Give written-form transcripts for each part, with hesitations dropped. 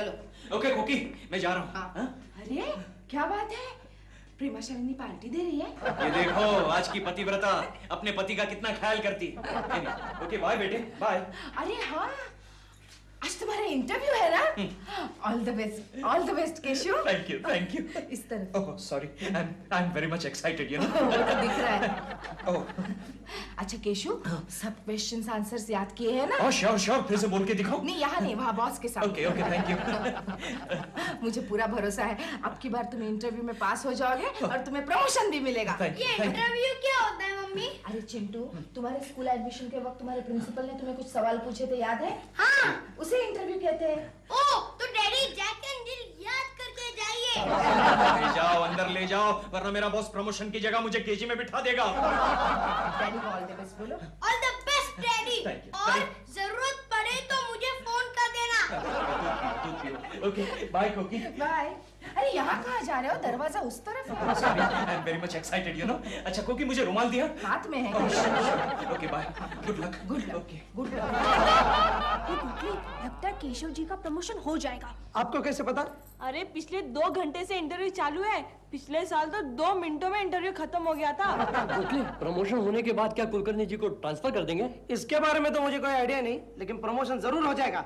चलो। ओके कोकी, मैं जा रहा हूँ। हाँ। अरे क्या बात है, प्रेमा शालिनी पार्टी दे रही है? ये देखो आज की पतिव्रता अपने पति का कितना ख्याल करती है। ओके बाय बेटे, बाय। अरे हाँ, आज तुम्हारा इंटरव्यू है ना? All the best Keshav. Thank you. इस तरह। Oh sorry, I am very much excited, you no. वो तो दिख रहा है। ओह अच्छा केशव, सब क्वेश्चंस आंसर्स याद किए हैं ना? ओह श्योर, फिर से बोल के दिखाओ। नहीं यहाँ नहीं, वहाँ बॉस के साथ। Okay thank you. मुझे पूरा भरोसा है अब की बार तुम इंटरव्यू में पास हो जाओगे और तुम्हें प्रमोशन भी मिलेगा। ये इंटरव्यू क्या होता है मम्मी? अरे चिंटू, तुम्हारे स्कूल एडमिशन के वक्त तुम्हारे प्रिंसिपल ने तुम्हें कुछ सवाल पूछे थे, याद है? हाँ। उसे इंटरव्यू कहते हैं। ओह, तो डैडी जैक एंड जिल याद करके जाइए। ले जाओ, अंदर ले जाओ, वरना मेरा बॉस प्रमोशन की जगह मुझे केजी में बिठा देगा। डैडी को ऑल द बेस्ट बोलो। All the best daddy. और जरूरत पड़े तो मुझे फोन कर देना। ओके बाय कोकी। बाय। अरे यहाँ कहाँ जा रहे हो? दरवाजा उस तरफ है। Sorry, I am very much excited, you know. अच्छा कोकी, मुझे रुमाल दिया? हाथ में है। Okay bye, good luck. Good luck. लगता है केशव जी का प्रमोशन हो जाएगा। आपको कैसे पता? अरे पिछले 2 घंटे से इंटरव्यू चालू है। पिछले साल तो 2 मिनटों में इंटरव्यू खत्म हो गया था। प्रमोशन होने के बाद क्या कुलकर्णी जी को ट्रांसफर कर देंगे? इसके बारे में तो मुझे कोई आइडिया नहीं, लेकिन प्रमोशन जरूर हो जाएगा।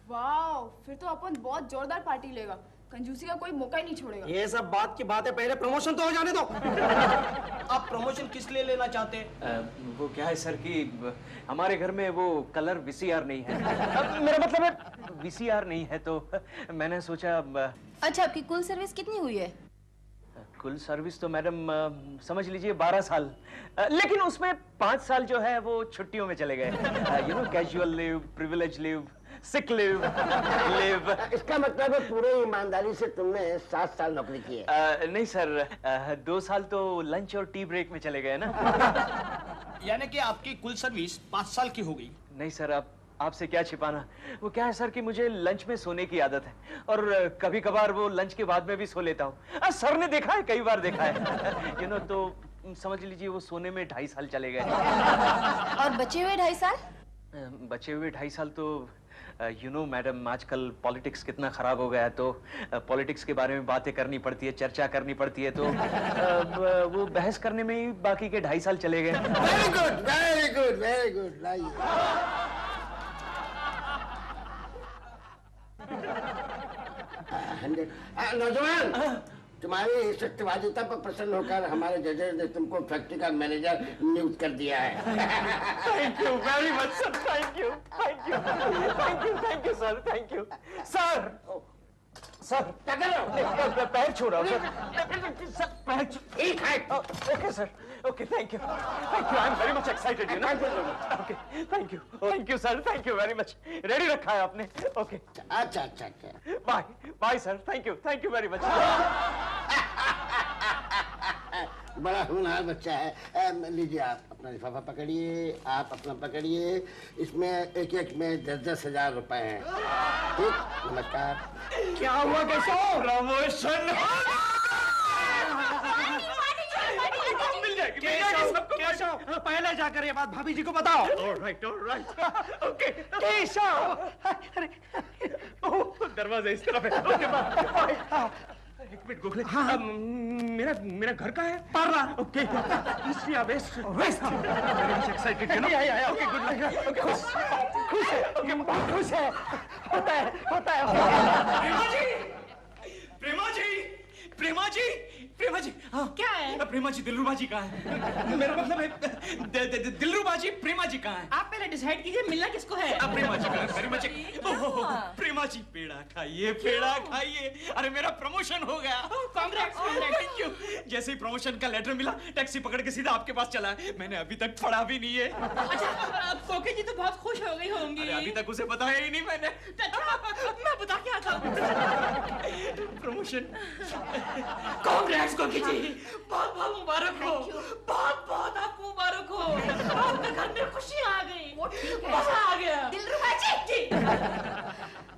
वाह, फिर तो अपन बहुत जोरदार पार्टी लेगा। कंजूसी का कोई मौका ही नहीं छोड़ेगा। ये सब बात की बात है, पहले प्रमोशन तो हो जाने दो। आप प्रमोशन किस लिए लेना चाहते हैं? वो क्या है सर कि हमारे घर में वो कलर वीसीआर नहीं है। मेरा मतलब है वीसीआर नहीं है, तो मैंने सोचा। अच्छा, आपकी कुल सर्विस कितनी हुई है? कुल सर्विस तो मैडम समझ लीजिए 12 साल, लेकिन उसमें 5 साल जो है वो छुट्टियों में चले गए। You know, casual leave, privilege leave, sick leave. इसका मतलब है पूरे ईमानदारी से तुमने 7 साल नौकरी की है? नहीं सर, 2 साल तो लंच और टी ब्रेक में चले गए ना। यानी कि आपकी कुल सर्विस 5 साल की हो गई? नहीं सर, आपसे क्या छिपाना। वो क्या है सर कि मुझे लंच में सोने की आदत है, और कभी कभार वो लंच के बाद में भी सो लेता हूँ। सर ने देखा है, कई बार देखा है। यू नो, तो समझ लीजिए वो सोने में 2.5 साल चले गए। और बचे हुए 2.5 साल? बचे हुए 2.5 साल तो यू नो मैडम, आजकल पॉलिटिक्स कितना खराब हो गया है, तो पॉलिटिक्स के बारे में बातें करनी पड़ती है, चर्चा करनी पड़ती है, तो वो बहस करने में ही बाकी के 2.5 साल चले गए। Very good. लाइए। नौजवान, तुम्हारी सत्यवादिता पर प्रसन्न होकर हमारे जजेस ने तुमको फैक्ट्री का मैनेजर नियुक्त कर दिया है। Thank you very much sir, thank you sir, thank you sir. Sir क्या कर रहे हो? पैर छू रहा हूँ सर, पैर। ठीक है। Okay sir, okay, thank you, I am very much excited, you know. Okay, thank you sir, thank you very much. Ready रखा है आपने? ओके। अच्छा। Bye sir, thank you very much. बड़ा होनहार बच्चा है। लीजिए, आप अपना लिफाफा पकड़िए, आप अपना पकड़िए। इसमें एक में 10-10 हजार रुपए हैं। ठीक, नमस्कार। क्या हुआ केशव? प्रमोशन केशव, पहले जाकर ये बात भाभी जी को बताओ। Alright, okay. केशव, दरवाजा इस तरफ है। Okay bye. एक मिनट गोखले। हाँ। मेरा घर का है? पार्ला। ओके, ईस्ट या west? West. Very much excited, you know. Okay, good luck. Okay, खुश है। ओके, बहुत खुश है। होता है। प्रेमा जी, हाँ क्या है? प्रेमा जी, दिलरुबा जी कहाँ है? मेरा मतलब है दिलरुबा जी, प्रेमा जी कहाँ है? आप पहले डिसाइड कीजिए मिलना किसको है। प्रेमा जी कहाँ है? Very much. प्रेमा जी, पेड़ा खाइए। अरे मेरा प्रमोशन हो गया। कांग्रेट्स। Thank you. जैसे ही प्रमोशन का लेटर मिला, टैक्सी पकड़ के सीधा आपके पास चला है। मैंने अभी तक पढ़ा भी नहीं है। अच्छा, कोकी जी तो बहुत खुश हो गई होंगी। अरे अभी तक उसे बताया ही नहीं मैंने। मैं बता क्या था। प्रमोशन। कांग्रेट्स कोकी जी, बहुत बहुत मुबारक हो। बहुत आपको मुबारक हो। आपके घर में खुशी आ गई, मजा आ गया। दिलरुबा जी।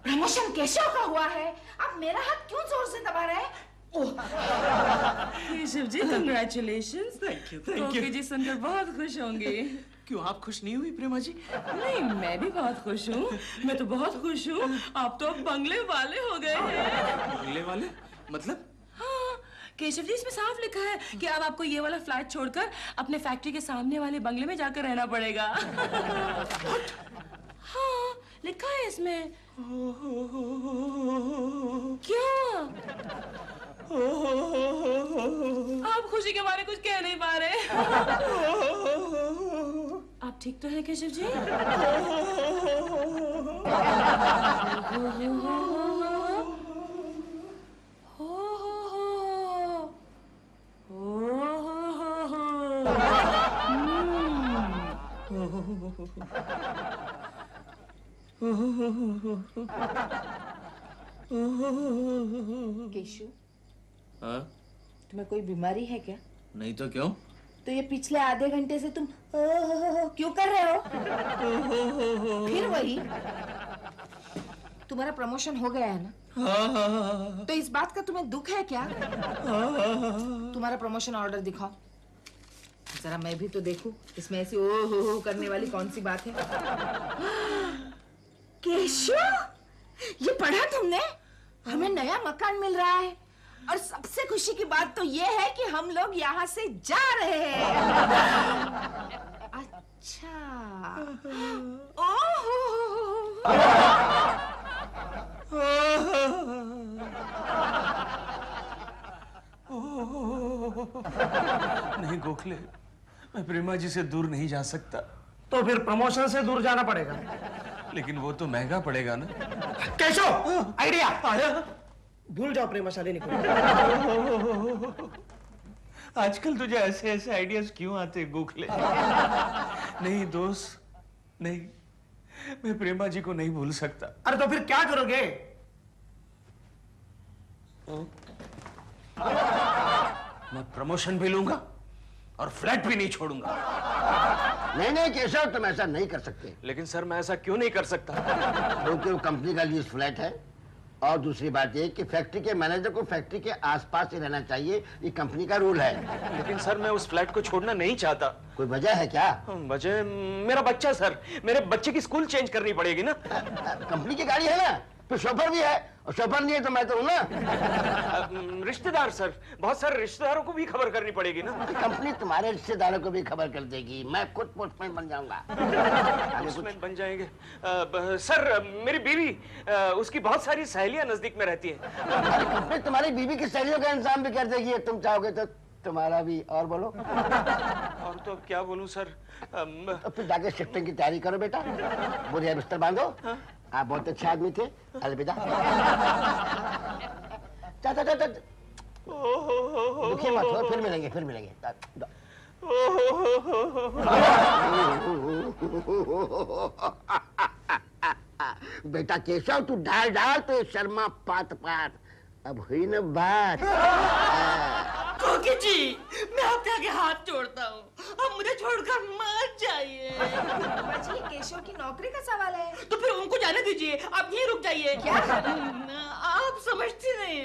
प्रमोशन केशव का हुआ है, अब मेरा हाथ क्यों जोर से दबा रहे हैं? Keshav ji congratulations. Thank you okay जी, सुनकर बहुत खुश होंगे। क्यों, आप खुश नहीं हुई प्रेमा जी? नहीं, मैं भी बहुत खुश हूँ। मैं तो बहुत खुश हूँ। आप तो अब बंगले वाले हो गए हैं। बंगले वाले मतलब? हाँ, केशव जी इसमें साफ लिखा है कि अब आपको ये वाला फ्लैट छोड़कर अपने फैक्ट्री के सामने वाले बंगले में जाकर रहना पड़ेगा। हाँ, लिखा है इसमें। क्या? आप खुशी के मारे कुछ कह नहीं पा रहे। आप ठीक तो है केशव जी? केशु, हाँ? तुम्हें कोई बीमारी है क्या? नहीं तो क्यों? तो ये पिछले आधे घंटे से तुम क्यों कर रहे हो? फिर वही, तुम्हारा प्रमोशन हो गया है ना? तो इस बात का तुम्हें दुख है क्या? तुम्हारा प्रमोशन ऑर्डर दिखाओ, जरा मैं भी तो देखूं, इसमें ऐसी ओ हो करने वाली कौन सी बात है? केशु, ये पढ़ा तुमने? हमें नया मकान मिल रहा है और सबसे खुशी की बात तो ये है कि हम लोग यहाँ से जा रहे हैं। अच्छा, ओह, नहीं गोखले, मैं प्रेमा जी से दूर नहीं जा सकता। तो फिर प्रमोशन से दूर जाना पड़ेगा। लेकिन वो तो महंगा पड़ेगा ना। केशव, आइडिया आया। भूल जाओ प्रेमा शालिनी को। आजकल तुझे ऐसे ऐसे आइडियाज क्यों आते गोखले? नहीं दोस्त, नहीं, मैं प्रेमा जी को नहीं भूल सकता। अरे तो फिर क्या करोगे? मैं प्रमोशन भी लूंगा और फ्लैट भी नहीं छोड़ूंगा। नहीं केशव, तुम ऐसा नहीं कर सकते। लेकिन सर, मैं ऐसा क्यों नहीं कर सकता? क्योंकि वो कंपनी का लीज फ्लैट है, और दूसरी बात ये कि फैक्ट्री के मैनेजर को फैक्ट्री के आसपास ही रहना चाहिए, ये कंपनी का रूल है। लेकिन सर, मैं उस फ्लैट को छोड़ना नहीं चाहता। कोई वजह है क्या? वजह मेरा बच्चा सर, मेरे बच्चे की स्कूल चेंज करनी पड़ेगी ना। कंपनी की गाड़ी है ना, फिर शोफर भी है, और शोफर नहीं है तो मैं तो हूं ना। रिश्तेदार सर, बहुत सारे रिश्तेदारों को भी खबर करनी पड़ेगी ना। कंपनी तुम्हारे रिश्तेदारों को भी खबर कर देगी, मैं खुद पोस्टमैन बन जाऊंगा। पोस्टमैन बन जाएंगे? सर, मेरी बीवी, उसकी बहुत सारी सहेलियां नजदीक में रहती हैं। कंपनी तुम्हारी बीवी की सहेलियों का इंतजाम भी कर देगी, तुम चाहोगे तो तुम्हारा भी। और बोलो। और तो क्या बोलूं सर? तो फिर जाके शिफ्टिंग की तैयारी करो बेटा, बोरिया बिस्तर बांधो। आप बहुत अच्छे आदमी थे, अलविदा। दुखी मत हो, फिर मिलेंगे, फिर मिलेंगे। बेटा केशव, तू डाल डाल तो शर्मा पात पात। अब हुई ना बात। कोकी जी, मैं आपके आगे हाथ जोड़ता हूँ, अब मुझे छोड़कर मत जाइए। जी, केशव की नौकरी का सवाल है। तो फिर उनको जाने दीजिए, आप यहीं रुक जाइए। क्या? आप समझती नहीं,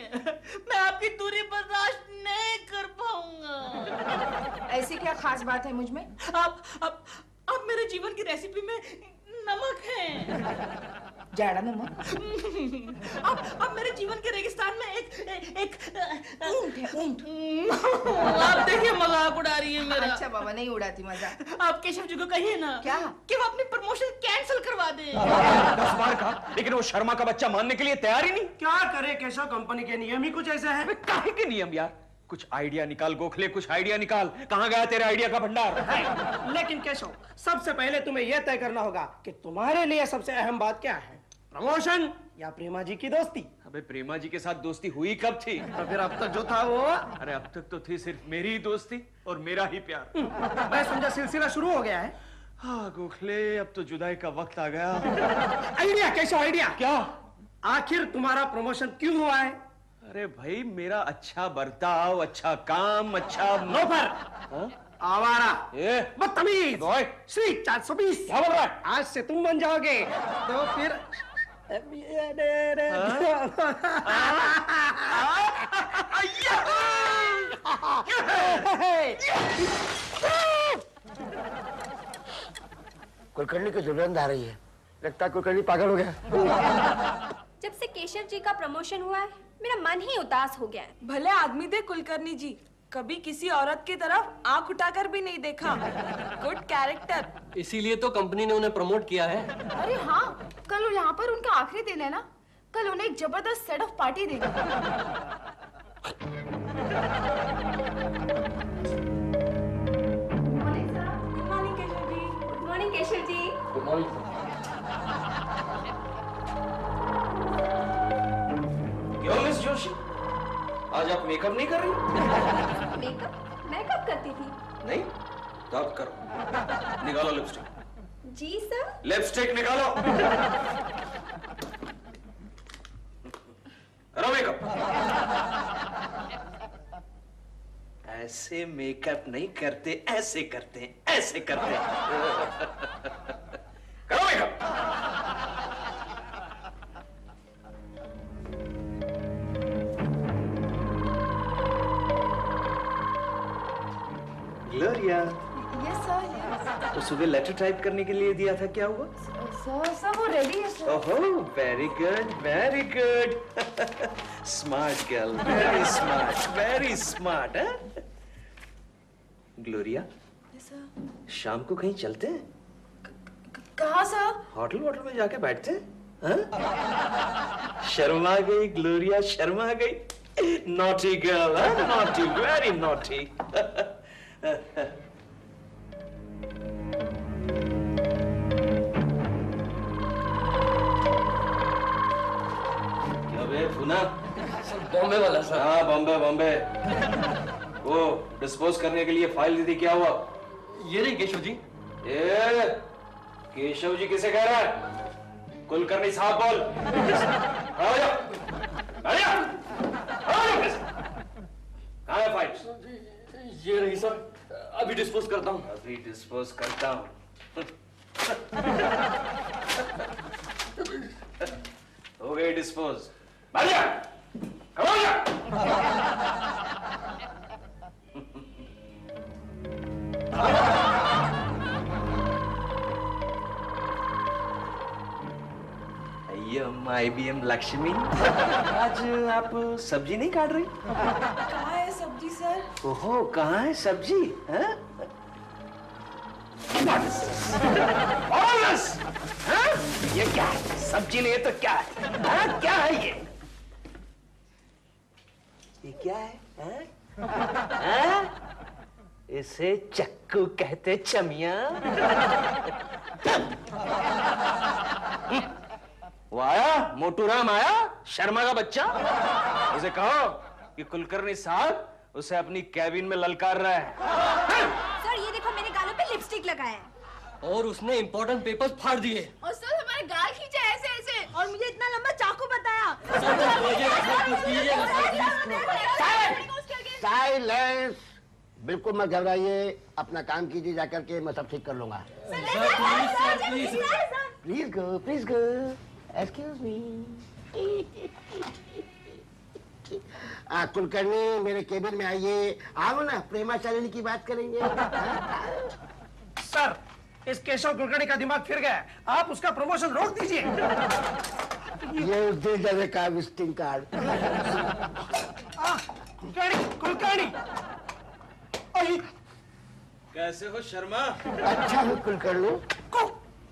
मैं आपकी दूरी बर्दाश्त नहीं कर पाऊंगा। ऐसी क्या खास बात है मुझ में? आप मेरे जीवन की रेसिपी में नमक है। जाड़ा नमक? अब मेरे जीवन के रेगिस्तान में एक ऊंट है, ऊंट। आप देखिए, मजाक उड़ा रही है मेरा। अच्छा बाबा, नहीं उड़ाती मजाक। आप केशव जी को कहिए ना। क्या? कि वो अपनी प्रमोशन कैंसिल करवा दे। 10 बार कहा, लेकिन वो शर्मा का बच्चा मानने के लिए तैयार ही नहीं। क्या करे केशव, कंपनी के नियम ही कुछ ऐसा है। काहे के नियम यार? कुछ आइडिया निकाल गोखले, कुछ आइडिया निकाल। कहाँ गया तेरे आइडिया का भंडार? लेकिन केशव, सबसे पहले तुम्हें यह तय करना होगा कि तुम्हारे लिए सबसे अहम बात क्या है, प्रमोशन या प्रेमा जी की दोस्ती? अबे प्रेमा जी के साथ दोस्ती हुई कब थी? तो फिर अब तक जो था वो? अरे अब तक तो थी सिर्फ मेरी ही दोस्ती और मेरा ही प्यार। मैं समझा सिलसिला शुरू हो गया है। हाँ गोखले, अब तो जुदाई का वक्त आ गया। Idea Keshav, idea. क्या? आखिर तुम्हारा प्रमोशन क्यों हुआ है? अरे भाई, मेरा अच्छा बर्ताव, अच्छा काम, अच्छा लोफर, आवारा, बदतमीज, श्री 420। क्या बोल रहा है? आज से तुम बन जाओगे, तो फिर कुलकर्णी की दुल्हन आ रही है। लगता है कुलकर्णी पागल हो गया। जब से केशव जी का प्रमोशन हुआ है मेरा मन ही उदास हो गया है। भले आदमी थे कुलकर्णी जी, कभी किसी औरत की तरफ आंख उठाकर भी नहीं देखा। Good character. इसीलिए तो कंपनी ने उन्हें प्रमोट किया है। अरे हाँ, कल यहाँ पर उनका आखिरी दिन है ना, कल उन्हें एक जबरदस्त सेट ऑफ पार्टी देंगे। Good morning Keshav ji. Good morning. क्यों मिस जोशी, आज आप मेकअप नहीं कर रही? मेकअप मैं कब करती थी? नहीं तो आप करो। निकालो लिपस्टिक। जी सर। लिपस्टिक निकालो। करो मेकअप। ऐसे मेकअप नहीं करते, ऐसे करते हैं, ऐसे करते हैं। करो makeup. Gloria, yes sir, yes. तो सुबह लेटर टाइप करने के लिए दिया था, क्या हुआ? सर वो रेडी है सर। ओहो, very good, very good. Smart girl, very smart, very smart. Gloria, yes sir. शाम को कहीं चलते हैं? कहाँ सर? होटल वोटल में जाके बैठते हैं? हाँ? शर्मा गई ग्लोरिया, शर्मा गई। Naughty girl, naughty, very naughty. क्या बे फूना? बॉम्बे वाला सर। हाँ बॉम्बे, बॉम्बे। वो डिस्पोज करने के लिए फाइल दी थी, क्या हुआ? ये रही केशव जी। केशव जी किसे कह रहा है? कुलकर्णी साहब बोल। कहाँ है फाइल? ये रही सर, अभी डिस्पोज करता हूँ। अभी डिस्पोज करता हूँ। हो गई डिस्पोज। बढ़िया, कमाओ। IBM लक्ष्मी, आज आप सब्जी नहीं काट रही? कहाँ है सब्जी सर? ओहो, कहाँ है सब्जी? हाँ? हाँ? ये क्या है? सब्जी नहीं है तो क्या है? हाँ? क्या है ये? ये क्या है? हाँ? हाँ? इसे चक्कू कहते चमिया। वो आया, मोटू राम आया, शर्मा का बच्चा। उसे कहो कि कुलकर्णी साहब उसे अपनी कैबिन में ललकार रहा है। सर ये देखो मेरे गालों पे लिपस्टिक लगाया है। और उसने इंपॉर्टेंट पेपर्स फाड़ दिए। और सर हमारे गाल खींचे ऐसे ऐसे। और मुझे इतना लंबा चाकू बताया। साइलेंस। बिल्कुल मत घबराइए, अपना काम कीजिए जाकर के, मैं सब ठीक कर लूंगा। Please go, please go. Excuse me. Kulkarni मेरे केबिन में आइए। आओ ना, प्रेमाचारिणी की बात करेंगे। सर, इस केशव कुलकर्णी का दिमाग फिर गया है। आप उसका प्रमोशन रोक दीजिए। ये उस दिल जैसे का विजिटिंग कार्ड। कुलकर्णी। कैसे हो शर्मा? अच्छा हो कुलकर्णी।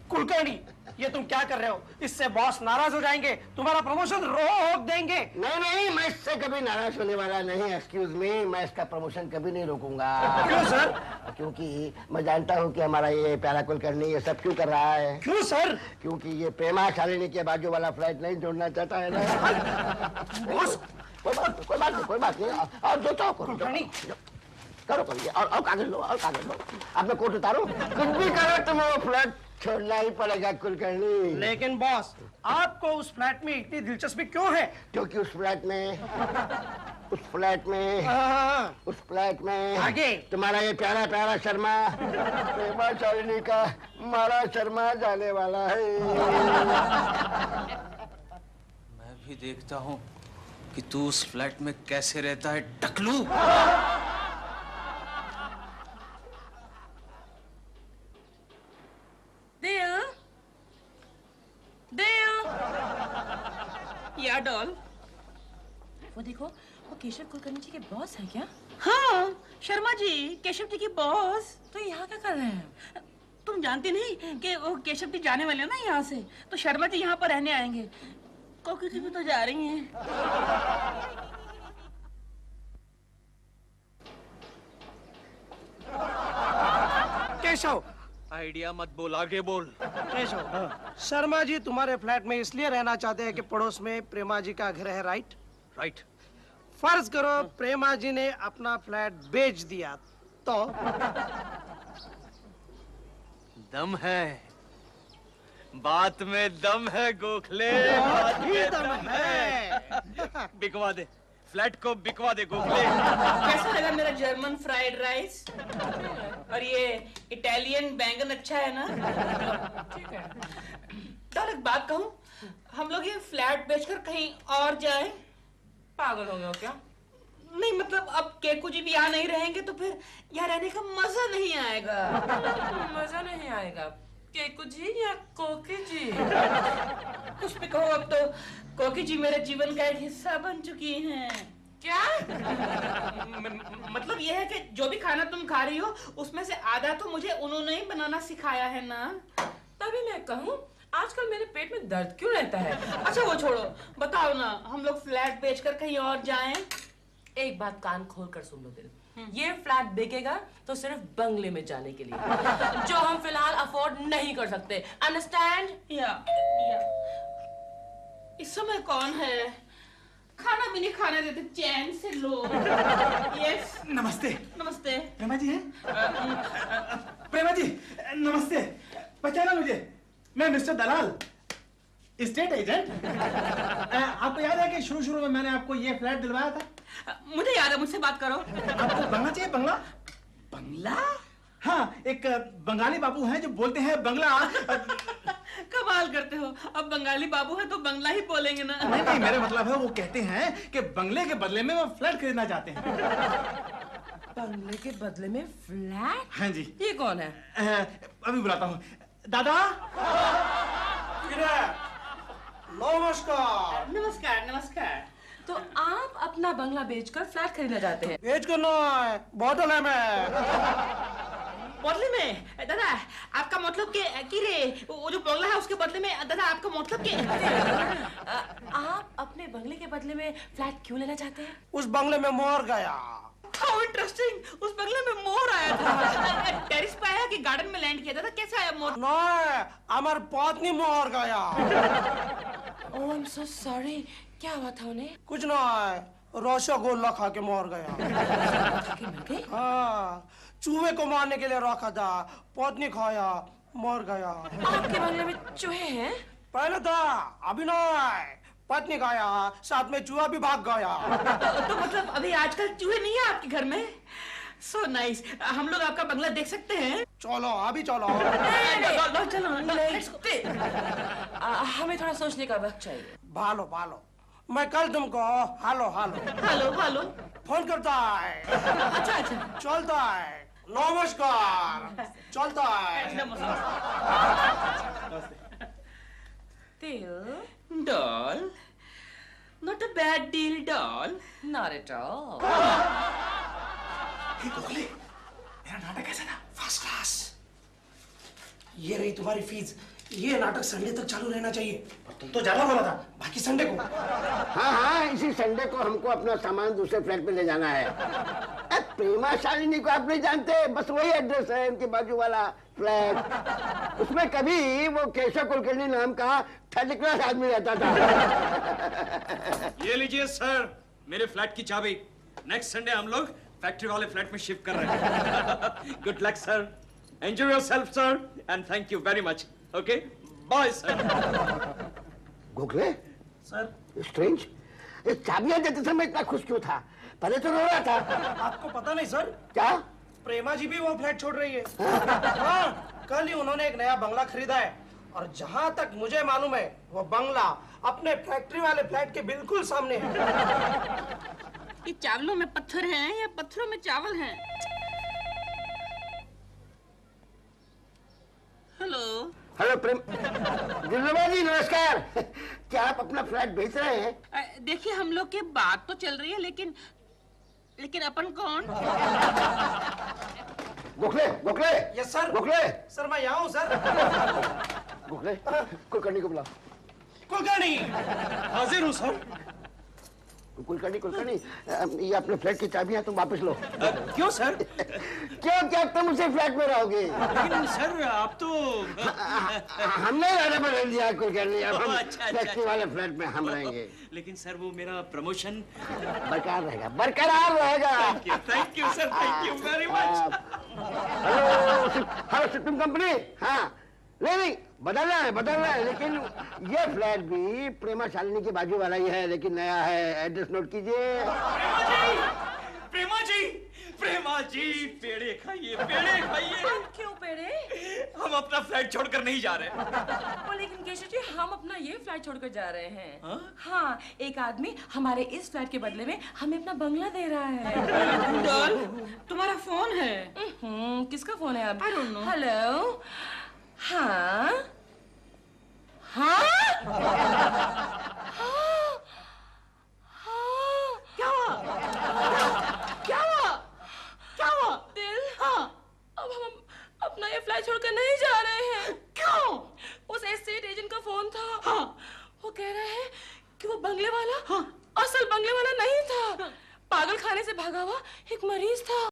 कुलकर्णी, ये तुम क्या कर रहे हो? इससे बॉस नाराज हो जाएंगे, तुम्हारा प्रमोशन रोक देंगे। नहीं नहीं, मैं इससे कभी नाराज होने वाला नहीं। एक्सक्यूज मी, मैं इसका प्रमोशन कभी नहीं रोकूंगा। क्यों सर? क्योंकि मैं जानता हूँ कि हमारा ये प्यारा कुलकर्णी ये सब क्यों कर रहा है। क्यों सर? क्योंकि ये प्रेमाशालिनी के बाजू वाला फ्लाइट नहीं जोड़ना चाहता है ना। बॉस, कोई बात नहीं। और जो चाहो कुलकर्णी। करो करिए। और कागज लो, और कागज लो। अब मैं कोट उतारूं? कुछ भी करो तुम्हें वो फ्लैट छोड़ना ही पड़ेगा कुलकर्णी। लेकिन बॉस, आपको उस फ्लैट में इतनी दिलचस्पी क्यों है? क्योंकि उस फ्लैट में आगे तुम्हारा ये प्यारा प्यारा शर्मा प्रेमाचारिणी का मारा शर्मा जाने वाला है। मैं भी देखता हूँ कि तू उस फ्लैट में कैसे रहता है, टकलू। दिल, दिल, या डॉल। वो देखो, वो केशव कुलकर्णी जी के बॉस है क्या? हाँ, शर्मा जी, केशव जी की बॉस। तो यहाँ क्या कर रहे हैं? तुम जानती नहीं कि वो केशव जी जाने वाले हैं ना यहाँ से, तो शर्मा जी यहाँ पर रहने आएंगे। कोकी जी भी तो जा रही हैं। केशव, आइडिया मत बोल, आगे बोल। केशव, शर्मा जी तुम्हारे फ्लैट में इसलिए रहना चाहते हैं कि पड़ोस में प्रेमा जी का घर है, राइट? राइट। फर्ज करो प्रेमा जी ने अपना फ्लैट बेच दिया तो? दम है, बात में दम है गोखले। बात में दम है। बिकवा दे, फ्लैट को बिकवा दे गोखले। कैसा लगा मेरा जर्मन फ्राइड राइस? और ये इटालियन बैंगन अच्छा है ना? ठीक है। तो एक बात कहूँ, हम लोग ये फ्लैट बेचकर कहीं और जाएं? पागल हो गए हो क्या? नहीं मतलब अब केकू जी भी यहाँ नहीं रहेंगे तो फिर यहाँ रहने का मजा नहीं आएगा। मजा नहीं आएगा। केकू जी या कोकी जी? कुछ भी कहो, अब तो कोकी जी मेरे जीवन का एक हिस्सा बन चुकी हैं। क्या? मतलब ये है कि जो भी खाना तुम खा रही हो उसमें से आधा तो मुझे उन्होंने ही बनाना सिखाया है ना। तभी मैं कहूँ, आजकल मेरे पेट में दर्द क्यों रहता है? अच्छा वो छोड़ो, बताओ ना, हम लोग फ्लैट बेचकर कहीं और जाएं? एक बात कान खोल कर सुन लो दिल, ये फ्लैट बिकेगा तो सिर्फ बंगले में जाने के लिए, जो हम फिलहाल अफोर्ड नहीं कर सकते। अंडरस्टैंड? या इस समय कौन है? खाना भी नहीं खाने देते चैन से लोग। यस। नमस्ते। नमस्ते। प्रेमा जी हैं? प्रेमा जी नमस्ते। पहचाना मुझे? मैं मिस्टर दलाल, स्टेट एजेंट। आपको याद है कि शुरू में मैंने आपको ये फ्लैट दिलवाया था? मुझे याद है, मुझसे बात करो। आपको बंगला चाहिए? बंगला? बंगला? हाँ, एक बंगाली बाबू हैं जो बोलते हैं बंगला। कमाल करते हो, अब बंगाली बाबू है तो बंगला ही बोलेंगे ना। नहीं, मेरा मतलब है वो कहते हैं कि बंगले के बदले में वो फ्लैट खरीदना चाहते हैं। बंगले के बदले में फ्लैट? हाँ जी। ये कौन है? अभी बुलाता हूँ। दादा। नमस्कार। नमस्कार। नमस्कार। तो आप अपना बंगला बेचकर फ्लैट खरीदना चाहते हैं? बेच कर ना, बदले में। बदले में? दादा आपका मतलब कि रे वो जो बंगला है उसके बदले में, दादा आपका मतलब कि आप अपने बंगले के बदले में फ्लैट क्यों लेना चाहते हैं? उस बंगले में मोर गया। हाउ इंटरेस्टिंग, उस बंगले में मोर आया था। टेरिस पे आया कि गार्डन में लैंड किया? दादा कैसा आया मोर? नहीं, हमार पत्नी मोर गया। ओह आई एम सो सॉरी, क्या हुआ था उन्हें? कुछ ना, रसगुल्ला खा के मर गया। हाँ, चूहे को मारने के लिए रखा था, पत्नी खाया, मर गया। आपके बंगले में चूहे हैं? पहले था, अभी नहीं। पत्नी खाया, साथ में चूहा भी भाग गया। तो मतलब अभी आजकल चूहे नहीं है आपके घर में? So nice. हम लोग आपका बंगला देख सकते हैं? चलो, अभी चलो। चलो। हमें थोड़ा सोचने का वक्त चाहिए। भालो, मैं कल तुमको हेलो फोन करता है। अच्छा। चलता है। नमस्कार। चलता है। दिल, doll, not a bad deal doll. Not at all. Gokhale, मेरा नाटक कैसा था? First class. ये रही तुम्हारी फीस। ये नाटक संडे तक चालू रहना चाहिए। तुम तो ज्यादा बोला था, बाकी संडे को। हाँ, इसी संडे को हमको अपना सामान दूसरे फ्लैट में ले जाना है। प्रेमा शालिनी को आप नहीं जानते? बस वही एड्रेस है, उनके बाजू वाला फ्लैट। उसमें कभी वो केशव कुलकर्णी नाम का थर्ड क्लास आदमी रहता था। ये लीजिए सर, मेरे फ्लैट की चाबी। नेक्स्ट संडे हम लोग फैक्ट्री वाले फ्लैट में शिफ्ट कर रहे हैं। Good luck sir, enjoy yourself sir, and thank you very much. Okay, bye sir. Gokhale sir, strange, इस चाबियां देते समय इतना खुश क्यों था? पहले तो रो रहा था। आपको पता नहीं सर? क्या? प्रेमा जी भी वो फ्लैट छोड़ रही है। हाँ, कल ही उन्होंने एक नया बंगला खरीदा है और जहाँ तक मुझे मालूम है वो बंगला अपने फैक्ट्री वाले फ्लैट के बिल्कुल सामने है। ये चावलों में पत्थर हैं या पत्थरों में चावल हैं? हेलो हेलो प्रेम दिलरुबा जी नमस्कार। क्या आप अपना फ्लैट बेच रहे हैं? देखिए हम लोग की बात तो चल रही है लेकिन अपन कौन? Gokhale Gokhale. Yes sir. Gokhale sir मैं यहाँ हूँ सर। गोखले कुलकर्णी को बुलाओ। कुलकर्णी हाजिर हूँ सर। कुलकर्णी ये अपने फ्लैट की चाबियां तुम वापस लो। क्यों सर? क्यों क्या तुम उसे फ्लैट में रहोगे? लेकिन सर आप तो हमने रहना बदल दिया कुलकर्णी। अब हम अच्छा, फैक्ट्री वाले फ्लैट में हम रहेंगे। लेकिन सर वो मेरा प्रमोशन बरकरार रहेगा बरकरार रहेगा। Thank you sir, thank you very much. Hello shipping company. हाँ नहीं बदल रहा है लेकिन ये फ्लैट भी प्रेमा शालिनी के बाजू वाला ही है लेकिन नया है। एड्रेस नोट कीजिए। प्रेमा जी पेड़े खाइए पेड़े खाइए। क्यों पेड़े? हम अपना फ्लैट छोड़कर नहीं जा रहे। लेकिन केशव जी हम अपना ये फ्लैट छोड़कर जा रहे हैं। हाँ एक आदमी हमारे इस फ्लैट के बदले में हमें अपना बंगला दे रहा है। डॉल तुम्हारा फोन है? किसका फोन है अब? I don't know. हेलो हाँ हाँ क्या हुआ? क्या हुआ? क्या हुआ? दिल हाँ अब हम अपना ये फ्लैट छोड़कर नहीं जा रहे हैं। क्यों? उस एस्टेट एजेंट का फोन था। हाँ वो कह रहे हैं कि वो बंगले वाला हाँ असल बंगले वाला नहीं था, पागल खाने से भागा हुआ एक मरीज था।